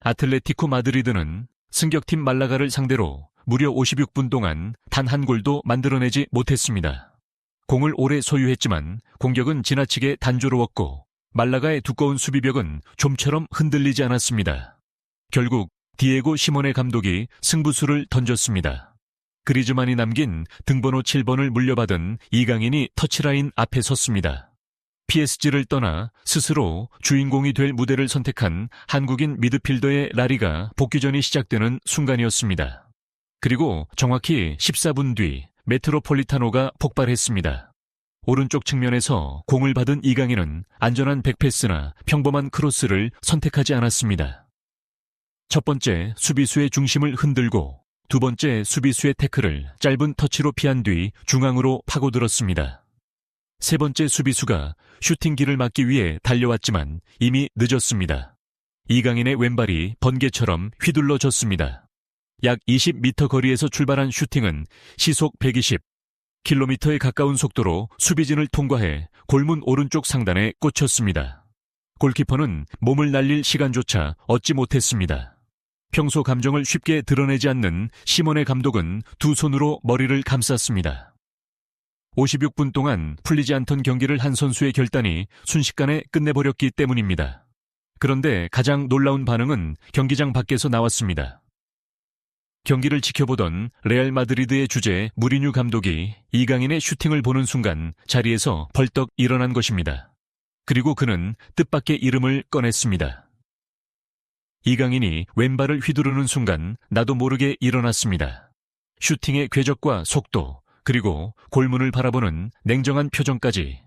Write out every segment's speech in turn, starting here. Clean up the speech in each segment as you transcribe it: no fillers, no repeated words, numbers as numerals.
아틀레티코 마드리드는 승격팀 말라가를 상대로 무려 56분 동안 단 한 골도 만들어내지 못했습니다. 공을 오래 소유했지만 공격은 지나치게 단조로웠고 말라가의 두꺼운 수비벽은 좀처럼 흔들리지 않았습니다. 결국 디에고 시모네 감독이 승부수를 던졌습니다. 그리즈만이 남긴 등번호 7번을 물려받은 이강인이 터치라인 앞에 섰습니다. PSG를 떠나 스스로 주인공이 될 무대를 선택한 한국인 미드필더의 라리가 복귀전이 시작되는 순간이었습니다. 그리고 정확히 14분 뒤 메트로폴리타노가 폭발했습니다. 오른쪽 측면에서 공을 받은 이강인은 안전한 백패스나 평범한 크로스를 선택하지 않았습니다. 첫 번째 수비수의 중심을 흔들고 두 번째 수비수의 태클을 짧은 터치로 피한 뒤 중앙으로 파고들었습니다. 세 번째 수비수가 슈팅기를 막기 위해 달려왔지만 이미 늦었습니다. 이강인의 왼발이 번개처럼 휘둘러졌습니다. 약 20m 거리에서 출발한 슈팅은 시속 120km에 가까운 속도로 수비진을 통과해 골문 오른쪽 상단에 꽂혔습니다. 골키퍼는 몸을 날릴 시간조차 얻지 못했습니다. 평소 감정을 쉽게 드러내지 않는 시모네 감독은 두 손으로 머리를 감쌌습니다. 56분 동안 풀리지 않던 경기를 한 선수의 결단이 순식간에 끝내버렸기 때문입니다. 그런데 가장 놀라운 반응은 경기장 밖에서 나왔습니다. 경기를 지켜보던 레알 마드리드의 주제 무리뉴 감독이 이강인의 슈팅을 보는 순간 자리에서 벌떡 일어난 것입니다. 그리고 그는 뜻밖의 이름을 꺼냈습니다. 이강인이 왼발을 휘두르는 순간 나도 모르게 일어났습니다. 슈팅의 궤적과 속도, 그리고 골문을 바라보는 냉정한 표정까지.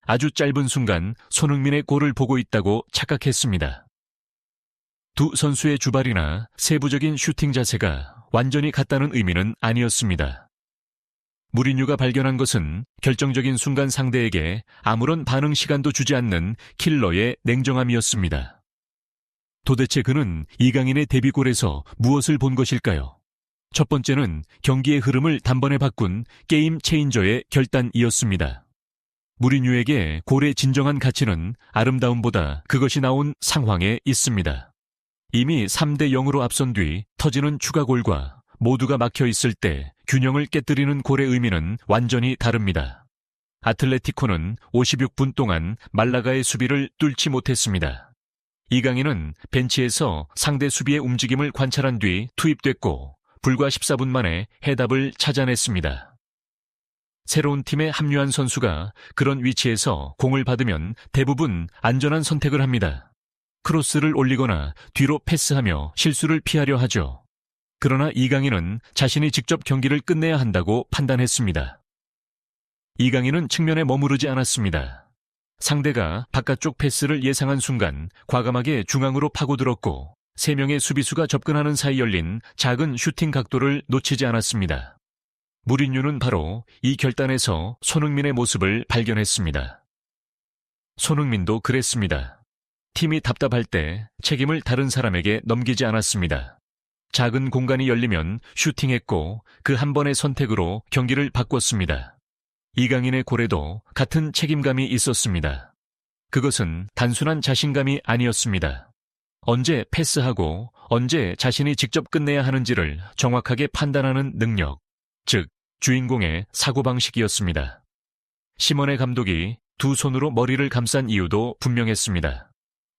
아주 짧은 순간 손흥민의 골을 보고 있다고 착각했습니다. 두 선수의 주발이나 세부적인 슈팅 자세가 완전히 같다는 의미는 아니었습니다. 무리뉴가 발견한 것은 결정적인 순간 상대에게 아무런 반응 시간도 주지 않는 킬러의 냉정함이었습니다. 도대체 그는 이강인의 데뷔골에서 무엇을 본 것일까요? 첫 번째는 경기의 흐름을 단번에 바꾼 게임 체인저의 결단이었습니다. 무리뉴에게 골의 진정한 가치는 아름다움보다 그것이 나온 상황에 있습니다. 이미 3대 0으로 앞선 뒤 터지는 추가골과 모두가 막혀 있을 때 균형을 깨뜨리는 골의 의미는 완전히 다릅니다. 아틀레티코는 56분 동안 말라가의 수비를 뚫지 못했습니다. 이강인은 벤치에서 상대 수비의 움직임을 관찰한 뒤 투입됐고 불과 14분 만에 해답을 찾아냈습니다. 새로운 팀에 합류한 선수가 그런 위치에서 공을 받으면 대부분 안전한 선택을 합니다. 크로스를 올리거나 뒤로 패스하며 실수를 피하려 하죠. 그러나 이강인은 자신이 직접 경기를 끝내야 한다고 판단했습니다. 이강인은 측면에 머무르지 않았습니다. 상대가 바깥쪽 패스를 예상한 순간 과감하게 중앙으로 파고들었고 3명의 수비수가 접근하는 사이 열린 작은 슈팅 각도를 놓치지 않았습니다. 무리뉴는 바로 이 결단에서 손흥민의 모습을 발견했습니다. 손흥민도 그랬습니다. 팀이 답답할 때 책임을 다른 사람에게 넘기지 않았습니다. 작은 공간이 열리면 슈팅했고 그 한 번의 선택으로 경기를 바꿨습니다. 이강인의 골에도 같은 책임감이 있었습니다. 그것은 단순한 자신감이 아니었습니다. 언제 패스하고 언제 자신이 직접 끝내야 하는지를 정확하게 판단하는 능력, 즉 주인공의 사고방식이었습니다. 시모네 감독이 두 손으로 머리를 감싼 이유도 분명했습니다.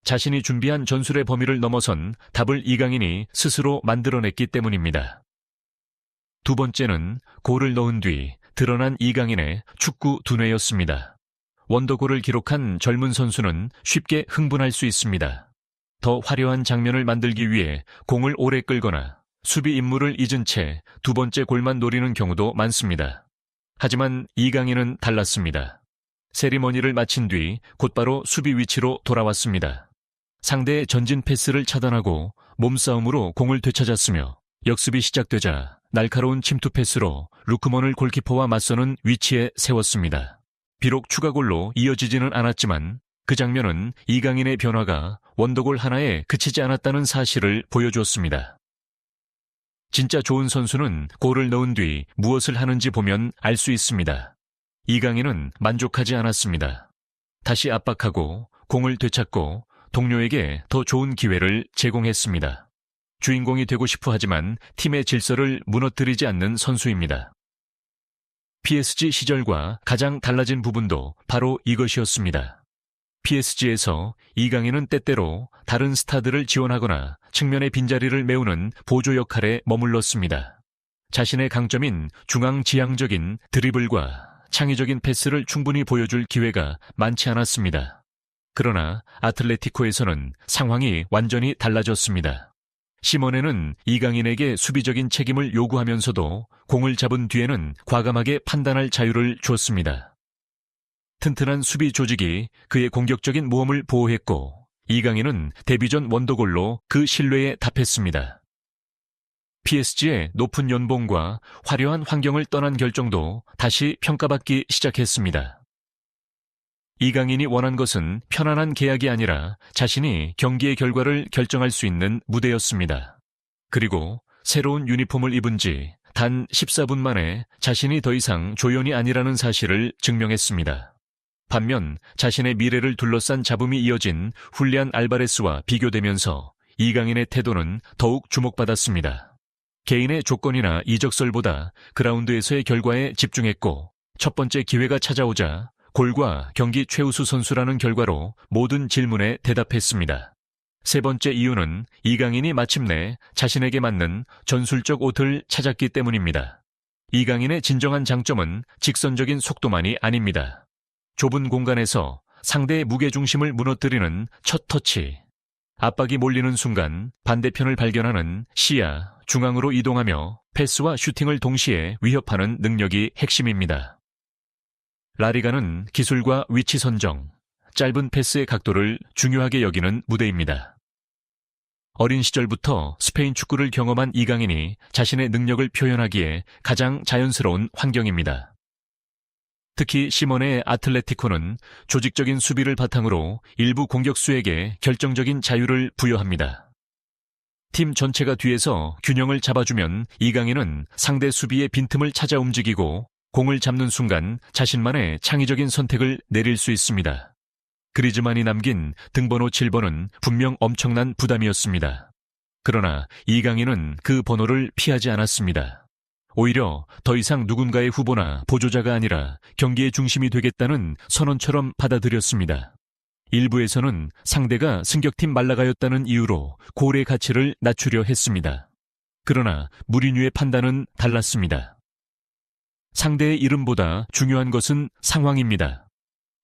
자신이 준비한 전술의 범위를 넘어선 답을 이강인이 스스로 만들어냈기 때문입니다. 두 번째는 골을 넣은 뒤 드러난 이강인의 축구 두뇌였습니다. 원더골을 기록한 젊은 선수는 쉽게 흥분할 수 있습니다. 더 화려한 장면을 만들기 위해 공을 오래 끌거나 수비 임무를 잊은 채 두 번째 골만 노리는 경우도 많습니다. 하지만 이강인은 달랐습니다. 세리머니를 마친 뒤 곧바로 수비 위치로 돌아왔습니다. 상대의 전진 패스를 차단하고 몸싸움으로 공을 되찾았으며 역습이 시작되자 날카로운 침투 패스로 루크먼을 골키퍼와 맞서는 위치에 세웠습니다. 비록 추가골로 이어지지는 않았지만 그 장면은 이강인의 변화가 원더골 하나에 그치지 않았다는 사실을 보여주었습니다. 진짜 좋은 선수는 골을 넣은 뒤 무엇을 하는지 보면 알 수 있습니다. 이강인은 만족하지 않았습니다. 다시 압박하고 공을 되찾고 동료에게 더 좋은 기회를 제공했습니다. 주인공이 되고 싶어 하지만 팀의 질서를 무너뜨리지 않는 선수입니다. PSG 시절과 가장 달라진 부분도 바로 이것이었습니다. PSG에서 이강인은 때때로 다른 스타들을 지원하거나 측면의 빈자리를 메우는 보조 역할에 머물렀습니다. 자신의 강점인 중앙지향적인 드리블과 창의적인 패스를 충분히 보여줄 기회가 많지 않았습니다. 그러나 아틀레티코에서는 상황이 완전히 달라졌습니다. 시모네는 이강인에게 수비적인 책임을 요구하면서도 공을 잡은 뒤에는 과감하게 판단할 자유를 주었습니다. 튼튼한 수비 조직이 그의 공격적인 모험을 보호했고 이강인은 데뷔전 원더골로 그 신뢰에 답했습니다. PSG의 높은 연봉과 화려한 환경을 떠난 결정도 다시 평가받기 시작했습니다. 이강인이 원한 것은 편안한 계약이 아니라 자신이 경기의 결과를 결정할 수 있는 무대였습니다. 그리고 새로운 유니폼을 입은 지 단 14분 만에 자신이 더 이상 조연이 아니라는 사실을 증명했습니다. 반면 자신의 미래를 둘러싼 잡음이 이어진 훌리안 알바레스와 비교되면서 이강인의 태도는 더욱 주목받았습니다. 개인의 조건이나 이적설보다 그라운드에서의 결과에 집중했고 첫 번째 기회가 찾아오자 골과 경기 최우수 선수라는 결과로 모든 질문에 대답했습니다. 세 번째 이유는 이강인이 마침내 자신에게 맞는 전술적 옷을 찾았기 때문입니다. 이강인의 진정한 장점은 직선적인 속도만이 아닙니다. 좁은 공간에서 상대의 무게중심을 무너뜨리는 첫 터치, 압박이 몰리는 순간 반대편을 발견하는 시야, 중앙으로 이동하며 패스와 슈팅을 동시에 위협하는 능력이 핵심입니다. 라리가는 기술과 위치 선정, 짧은 패스의 각도를 중요하게 여기는 무대입니다. 어린 시절부터 스페인 축구를 경험한 이강인이 자신의 능력을 표현하기에 가장 자연스러운 환경입니다. 특히 시모네의 아틀레티코는 조직적인 수비를 바탕으로 일부 공격수에게 결정적인 자유를 부여합니다. 팀 전체가 뒤에서 균형을 잡아주면 이강인은 상대 수비의 빈틈을 찾아 움직이고 공을 잡는 순간 자신만의 창의적인 선택을 내릴 수 있습니다. 그리즈만이 남긴 등번호 7번은 분명 엄청난 부담이었습니다. 그러나 이강인은 그 번호를 피하지 않았습니다. 오히려 더 이상 누군가의 후보나 보조자가 아니라 경기의 중심이 되겠다는 선언처럼 받아들였습니다. 일부에서는 상대가 승격팀 말라가였다는 이유로 골의 가치를 낮추려 했습니다. 그러나 무리뉴의 판단은 달랐습니다. 상대의 이름보다 중요한 것은 상황입니다.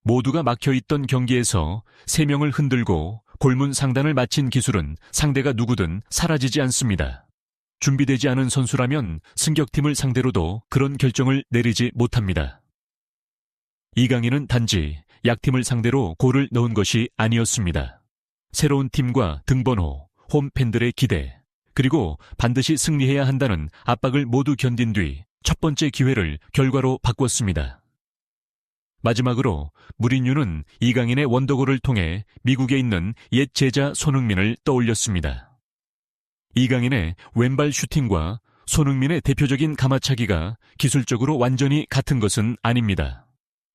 모두가 막혀있던 경기에서 3명을 흔들고 골문 상단을 마친 기술은 상대가 누구든 사라지지 않습니다. 준비되지 않은 선수라면 승격팀을 상대로도 그런 결정을 내리지 못합니다. 이강인은 단지 약팀을 상대로 골을 넣은 것이 아니었습니다. 새로운 팀과 등번호, 홈팬들의 기대, 그리고 반드시 승리해야 한다는 압박을 모두 견딘 뒤 첫 번째 기회를 결과로 바꿨습니다. 마지막으로 무리뉴는 이강인의 원더골을 통해 미국에 있는 옛 제자 손흥민을 떠올렸습니다. 이강인의 왼발 슈팅과 손흥민의 대표적인 가마차기가 기술적으로 완전히 같은 것은 아닙니다.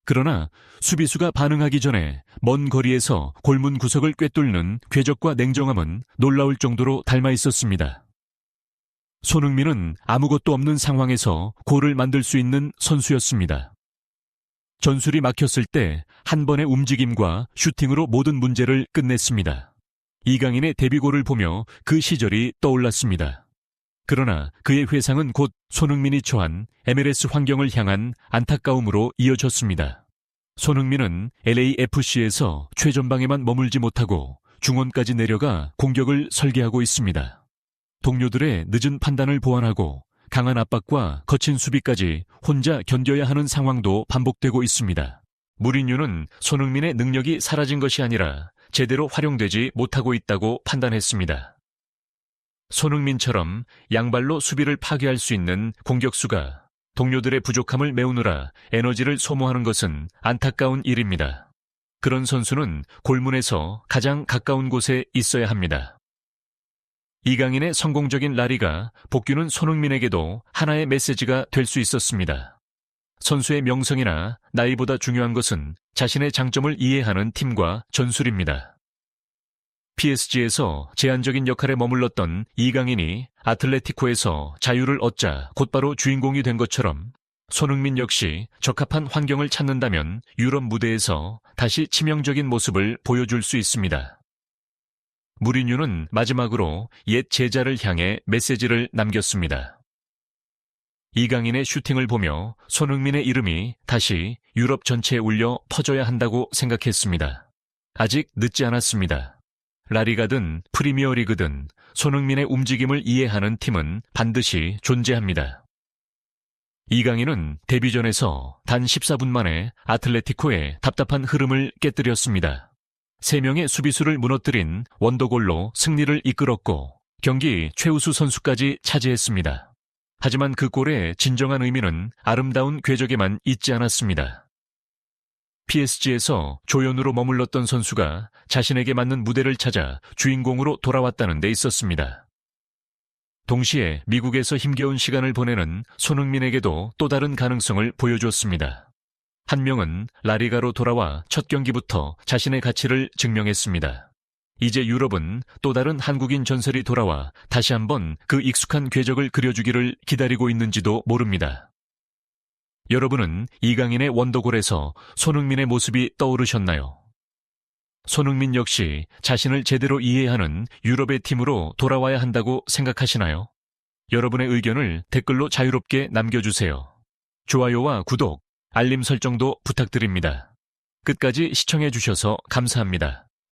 그러나 수비수가 반응하기 전에 먼 거리에서 골문 구석을 꿰뚫는 궤적과 냉정함은 놀라울 정도로 닮아 있었습니다. 손흥민은 아무것도 없는 상황에서 골을 만들 수 있는 선수였습니다. 전술이 막혔을 때 한 번의 움직임과 슈팅으로 모든 문제를 끝냈습니다. 이강인의 데뷔골을 보며 그 시절이 떠올랐습니다. 그러나 그의 회상은 곧 손흥민이 처한 MLS 환경을 향한 안타까움으로 이어졌습니다. 손흥민은 LAFC에서 최전방에만 머물지 못하고 중원까지 내려가 공격을 설계하고 있습니다. 동료들의 늦은 판단을 보완하고 강한 압박과 거친 수비까지 혼자 견뎌야 하는 상황도 반복되고 있습니다. 무리뉴는 손흥민의 능력이 사라진 것이 아니라 제대로 활용되지 못하고 있다고 판단했습니다. 손흥민처럼 양발로 수비를 파괴할 수 있는 공격수가 동료들의 부족함을 메우느라 에너지를 소모하는 것은 안타까운 일입니다. 그런 선수는 골문에서 가장 가까운 곳에 있어야 합니다. 이강인의 성공적인 라리가 복귀는 손흥민에게도 하나의 메시지가 될 수 있었습니다. 선수의 명성이나 나이보다 중요한 것은 자신의 장점을 이해하는 팀과 전술입니다. PSG에서 제한적인 역할에 머물렀던 이강인이 아틀레티코에서 자유를 얻자 곧바로 주인공이 된 것처럼 손흥민 역시 적합한 환경을 찾는다면 유럽 무대에서 다시 치명적인 모습을 보여줄 수 있습니다. 무리뉴는 마지막으로 옛 제자를 향해 메시지를 남겼습니다. 이강인의 슈팅을 보며 손흥민의 이름이 다시 유럽 전체에 울려 퍼져야 한다고 생각했습니다. 아직 늦지 않았습니다. 라리가든 프리미어리그든 손흥민의 움직임을 이해하는 팀은 반드시 존재합니다. 이강인은 데뷔전에서 단 14분 만에 아틀레티코의 답답한 흐름을 깨뜨렸습니다. 3명의 수비수를 무너뜨린 원더골로 승리를 이끌었고 경기 최우수 선수까지 차지했습니다. 하지만 그 골의 진정한 의미는 아름다운 궤적에만 있지 않았습니다. PSG에서 조연으로 머물렀던 선수가 자신에게 맞는 무대를 찾아 주인공으로 돌아왔다는 데 있었습니다. 동시에 미국에서 힘겨운 시간을 보내는 손흥민에게도 또 다른 가능성을 보여주었습니다. 한 명은 라리가로 돌아와 첫 경기부터 자신의 가치를 증명했습니다. 이제 유럽은 또 다른 한국인 전설이 돌아와 다시 한번 그 익숙한 궤적을 그려주기를 기다리고 있는지도 모릅니다. 여러분은 이강인의 원더골에서 손흥민의 모습이 떠오르셨나요? 손흥민 역시 자신을 제대로 이해하는 유럽의 팀으로 돌아와야 한다고 생각하시나요? 여러분의 의견을 댓글로 자유롭게 남겨주세요. 좋아요와 구독, 알림 설정도 부탁드립니다. 끝까지 시청해주셔서 감사합니다.